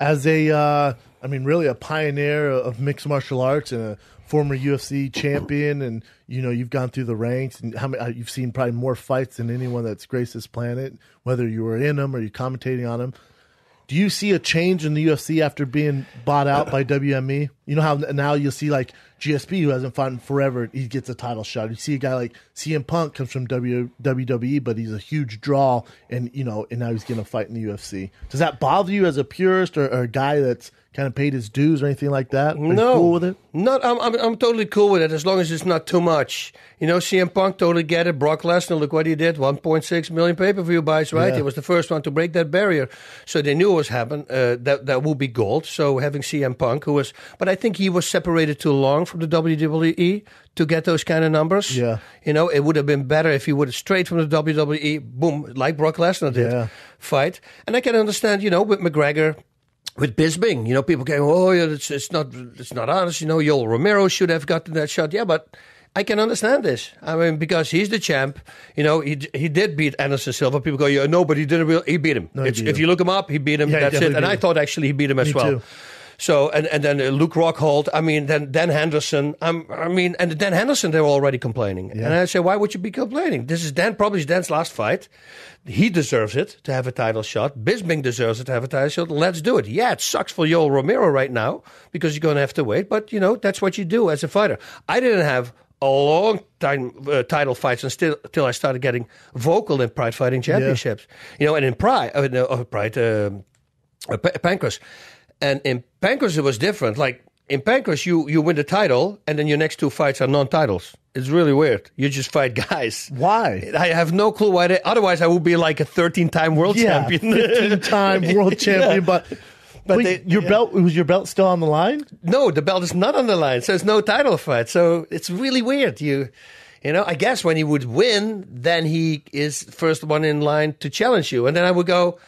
as really a pioneer of mixed martial arts and a former UFC champion, and you've gone through the ranks, and you've seen probably more fights than anyone that's graced this planet, whether you were in them or you're commentating on them. Do you see a change in the UFC after being bought out by WME? You know how now you'll see like GSP, who hasn't fought in forever, he gets a title shot. You see a guy like CM Punk comes from WWE, but he's a huge draw, and now he's going to fight in the UFC. Does that bother you as a purist or a guy that's kind of paid his dues or anything like that? Are you cool with it? I'm totally cool with it as long as it's not too much. CM Punk totally get it. Brock Lesnar, look what he did, 1.6 million pay-per-view buys, right? Yeah. He was the first one to break that barrier. So they knew it was happening. That would be gold. So having CM Punk, but I think he was separated too long from the WWE to get those kind of numbers. Yeah. It would have been better if he would have straight from the WWE, boom, like Brock Lesnar did, fight. And I can understand, with McGregor, with Bisping, people going, it's not honest. Yoel Romero should have gotten that shot. Yeah, but I can understand this. I mean, because he's the champ. He did beat Anderson Silva. People go, no, but he didn't. He beat him. If you look him up, he beat him. Yeah, that's it. And I thought actually he beat him as well. Too. So and then Luke Rockhold. Then Henderson. And Dan Henderson, they were already complaining. Yeah. And I say, why would you be complaining? This is probably Dan's last fight. He deserves it to have a title shot. Bisping deserves it to have a title shot. Let's do it. Yeah, it sucks for Yoel Romero right now because you're going to have to wait. But, that's what you do as a fighter. I didn't have a long time title fights until I started getting vocal in Pride Fighting Championships. And in Pride, Pancras. And in Pancras, it was different. Like, in Pancras, you win the title, and then your next two fights are non-titles. It's really weird. You just fight guys. Why? I have no clue why. Otherwise, I would be like a 13-time world champion. 15-time world champion. But wait, belt, was your belt still on the line? No, the belt is not on the line. So it's no title fight. So it's really weird. I guess when he would win, then he is first one in line to challenge you. And then I would go,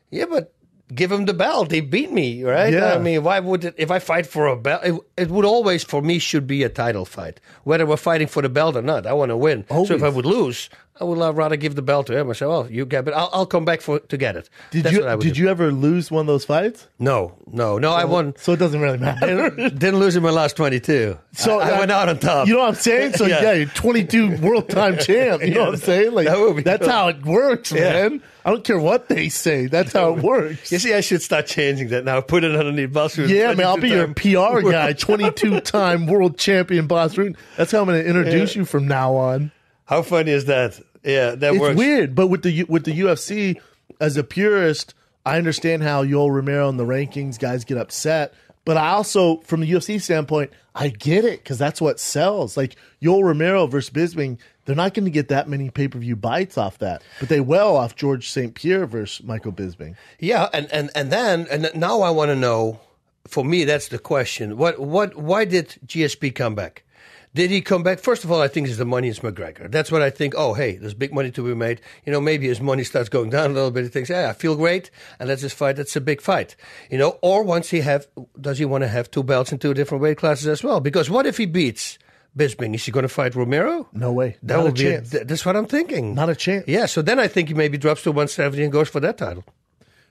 yeah, but give him the belt. He beat me, right? Yeah. I mean, why would it? If I fight for a belt, it would always, for me, should be a title fight. Whether we're fighting for the belt or not, I want to win. Always. So if I would lose, I would rather give the belt to him. I say, well, you get it. I'll come back to get it. Did you ever lose one of those fights? No. I won. So it doesn't really matter. Didn't lose in my last 22. So I went out on top. You know what I'm saying? So you're 22 world time champ. You know what I'm saying? Like that's cool. How it works, man. I don't care what they say. That's how it works. You see, I should start changing that now. Put it underneath Bas Rutten. Yeah, man, I'll be your PR guy. 22-time world champion Bas Rutten. That's how I'm going to introduce you from now on. How funny is that? Yeah, it's works. It's weird, but with the UFC, as a purist, I understand how Yoel Romero and the rankings guys get upset. But I also, from the UFC standpoint, I get it because that's what sells. Like Yoel Romero versus Bisping, they're not going to get that many pay-per-view bites off that, but they will off George St. Pierre versus Michael Bisping. Yeah, and now I want to know. For me, that's the question. Why did GSP come back? Did he come back? First of all, I think it's the money is McGregor. That's what I think. Oh, hey, there's big money to be made. Maybe his money starts going down a little bit. He thinks, I feel great, and let's just fight. That's a big fight. Or does he want to have two belts in two different weight classes as well? Because what if he beats Bisping? Is he going to fight Romero? No way. That would be that's what I'm thinking. Not a chance. Yeah, so then I think he maybe drops to 170 and goes for that title.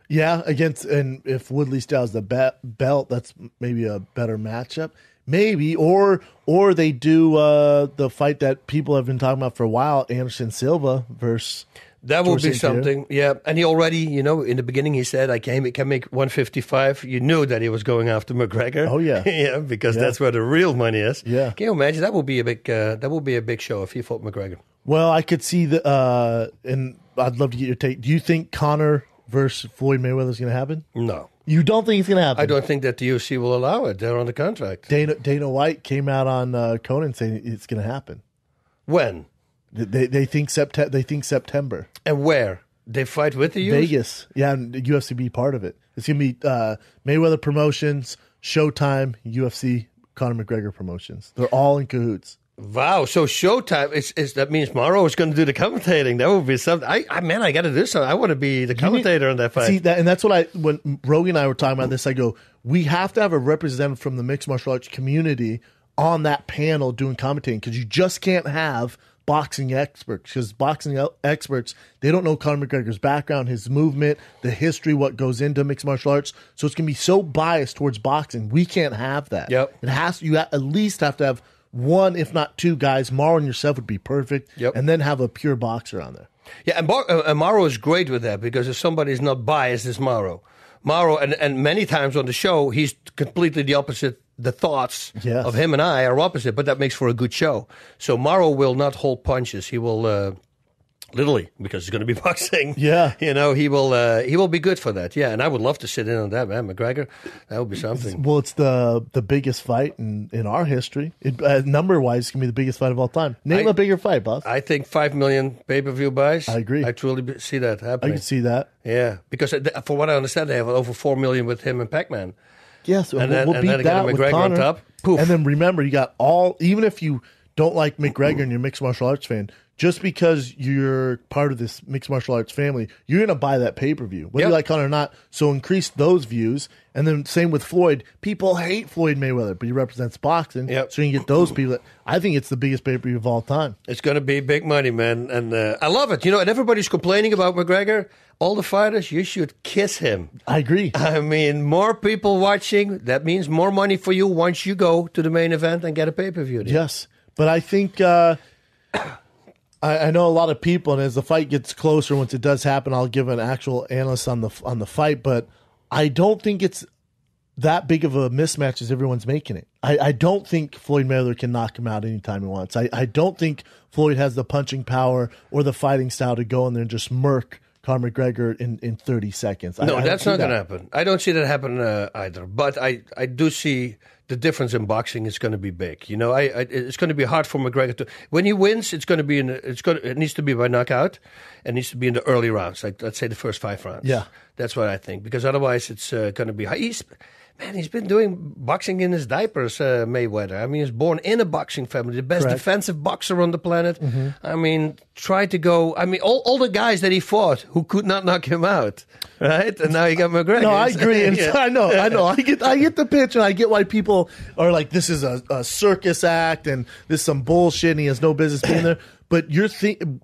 Yeah, and if Woodley Styles the belt, that's maybe a better matchup. Maybe, or they do the fight that people have been talking about for a while, Anderson Silva versus that would be something. Yeah, and he already, in the beginning he said, I can make 155. You knew that he was going after McGregor. Oh yeah, yeah, because that's where the real money is. Yeah, can you imagine? That would be a big show if he fought McGregor. Well, I could see and I'd love to get your take. Do you think Conor versus Floyd Mayweather is going to happen? No. You don't think it's going to happen? I don't think that the UFC will allow it. They're on the contract. Dana White came out on Conan saying it's going to happen. When? They think September. And where? They fight with the UFC? Vegas. Yeah, and the UFC be part of it. It's going to be Mayweather Promotions, Showtime, UFC, Conor McGregor Promotions. They're all in cahoots. Wow, so Showtime, that means Morrow is going to do the commentating. That would be something. I got to do something. I want to be the commentator on that fight. See, and that's what when Rogan and I were talking about this, I go, we have to have a representative from the mixed martial arts community on that panel doing commentating because you just can't have boxing experts, because experts, they don't know Conor McGregor's background, his movement, the history, what goes into mixed martial arts. So it's going to be so biased towards boxing. We can't have that. Yep. You at least have to have one, if not two guys. Mauro and yourself would be perfect. Yep. And then have a pure boxer on there. Yeah, and Mauro is great with that, because if somebody's not biased, it's Mauro. Mauro, and many times on the show, he's completely the opposite. The thoughts of him and I are opposite, but that makes for a good show. So Mauro will not hold punches. He will literally, because it's going to be boxing. Yeah, he will be good for that. Yeah, and I would love to sit in on that, man. McGregor, that would be something. Well, it's the biggest fight in our history. Number wise, it's going to be the biggest fight of all time. Name a bigger fight, boss. I think 5 million pay-per-view buys. I agree. I truly see that happening. I can see that. Yeah, because for what I understand, they have over 4 million with him and Pac-Man. Yes, and we'll beat that with Conor. On top. Poof. And then remember, you got even if you don't like McGregor and you're a mixed martial arts fan, just because you're part of this mixed martial arts family, you're going to buy that pay-per-view, whether you like Conor or not. So increase those views. And then same with Floyd. People hate Floyd Mayweather, but he represents boxing. Yep. So you can get those people. I think it's the biggest pay-per-view of all time. It's going to be big money, man. And I love it. And everybody's complaining about McGregor. All the fighters, you should kiss him. I agree. I mean, more people watching, that means more money for you once you go to the main event and get a pay-per-view. Yes. But I think... I know a lot of people, and as the fight gets closer, once it does happen, I'll give an actual analyst on the fight. But I don't think it's that big of a mismatch as everyone's making it. I don't think Floyd Mayweather can knock him out anytime he wants. I don't think Floyd has the punching power or the fighting style to go in there and just murk Conor McGregor in 30 seconds. No, that's not going to happen. I don't see that happen either. But I do see the difference in boxing is going to be big. It's going to be hard for McGregor to. When he wins, it's going to be it needs to be by knockout. It needs to be in the early rounds, like let's say the first 5 rounds. Yeah, that's what I think, because otherwise it's going to be high. He's been doing boxing in his diapers, Mayweather. I mean, he's born in a boxing family, the best defensive boxer on the planet. Mm-hmm. I mean, all the guys that he fought who could not knock him out, right? And now you got McGregor. No, I agree. And I know. I get the pitch, and I get why people are like, this is a circus act, and this is some bullshit, and he has no business being there. But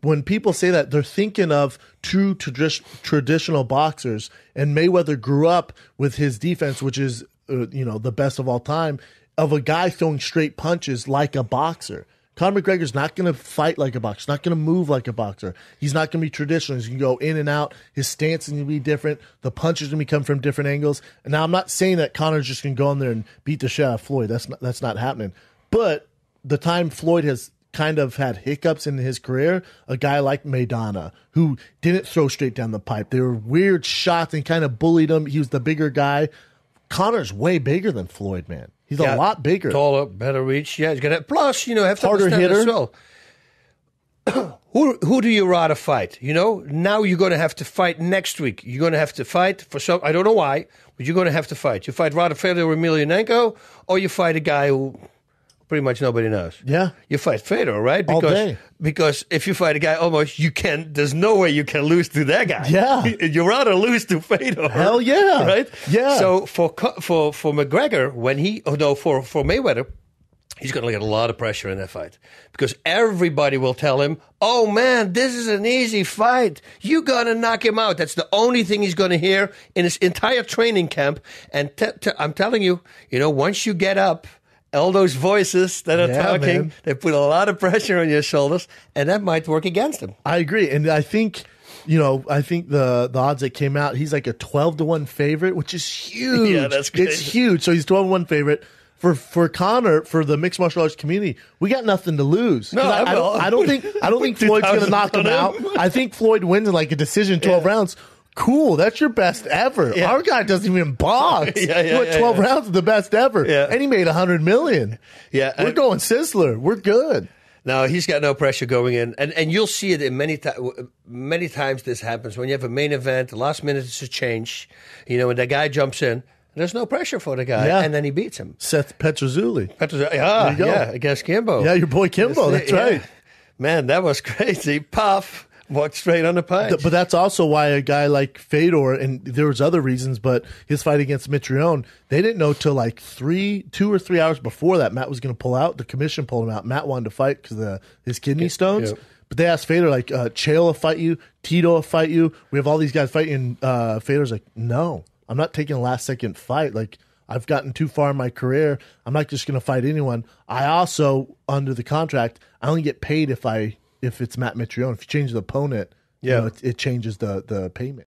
when people say that, they're thinking of true traditional boxers, and Mayweather grew up with his defense, which is the best of all time, of a guy throwing straight punches like a boxer. Conor McGregor's not going to fight like a boxer. He's not going to move like a boxer. He's not going to be traditional. He's going to go in and out. His stance is going to be different. The punches are going to come from different angles. And now I'm not saying that Conor's just going to go in there and beat the shit out of Floyd. That's not happening. But the time Floyd has kind of had hiccups in his career, a guy like Maidana, who didn't throw straight down the pipe. They were weird shots and kind of bullied him. He was the bigger guy. Conor's way bigger than Floyd, man. He's a lot bigger. Taller, better reach. Yeah, he's got to, plus, have to harder understand hitter as well. Who do you rather fight? Now you're going to have to fight next week. You're going to have to fight for some, I don't know why, but you're going to have to fight. You fight rather Fedor or Emelianenko, or you fight a guy who pretty much nobody knows. Yeah. You fight Fedor, right? All day. Because if you fight a guy there's no way you can lose to that guy. Yeah. You'd rather lose to Fedor. Hell yeah. Right? Yeah. So for McGregor, for Mayweather, he's going to get a lot of pressure in that fight, because everybody will tell him, oh man, this is an easy fight. You got to knock him out. That's the only thing he's going to hear in his entire training camp. And I'm telling you, once you get up, all those voices that are talking, man, they put a lot of pressure on your shoulders, and that might work against him. I agree. And I think, the odds that came out, he's like a 12-1 favorite, which is huge. Yeah, that's crazy. It's huge. So he's 12-1 favorite. For Conor, for the mixed martial arts community, we got nothing to lose. No, I don't think Floyd's going to knock him out. I think Floyd wins in like a decision, 12 rounds. Cool, that's your best ever. Yeah. Our guy doesn't even box. He went 12 rounds of the best ever. Yeah. And he made $100 million. Yeah. We're going Sizzler. We're good. No, he's got no pressure going in. And you'll see it in many times this happens. When you have a main event, the last minute is a change. When the guy jumps in, there's no pressure for the guy. Yeah. And then he beats him. Seth Petrozzulli. Yeah, against Kimbo. Yeah, your boy Kimbo. That's right. Man, that was crazy. Puff. Walked straight on the punch. But that's also why a guy like Fedor, and there was other reasons, but his fight against Mitrione, they didn't know till like 2 or 3 hours before that Matt was going to pull out. The commission pulled him out. Matt wanted to fight because of his kidney stones. Yep. But they asked Fedor, like, Chael will fight you, Tito will fight you. We have all these guys fighting. Fedor's like, no, I'm not taking a last-second fight. Like, I've gotten too far in my career. I'm not just going to fight anyone. I also, under the contract, I only get paid if it's Matt Mitrione. If you change the opponent, it changes the payment.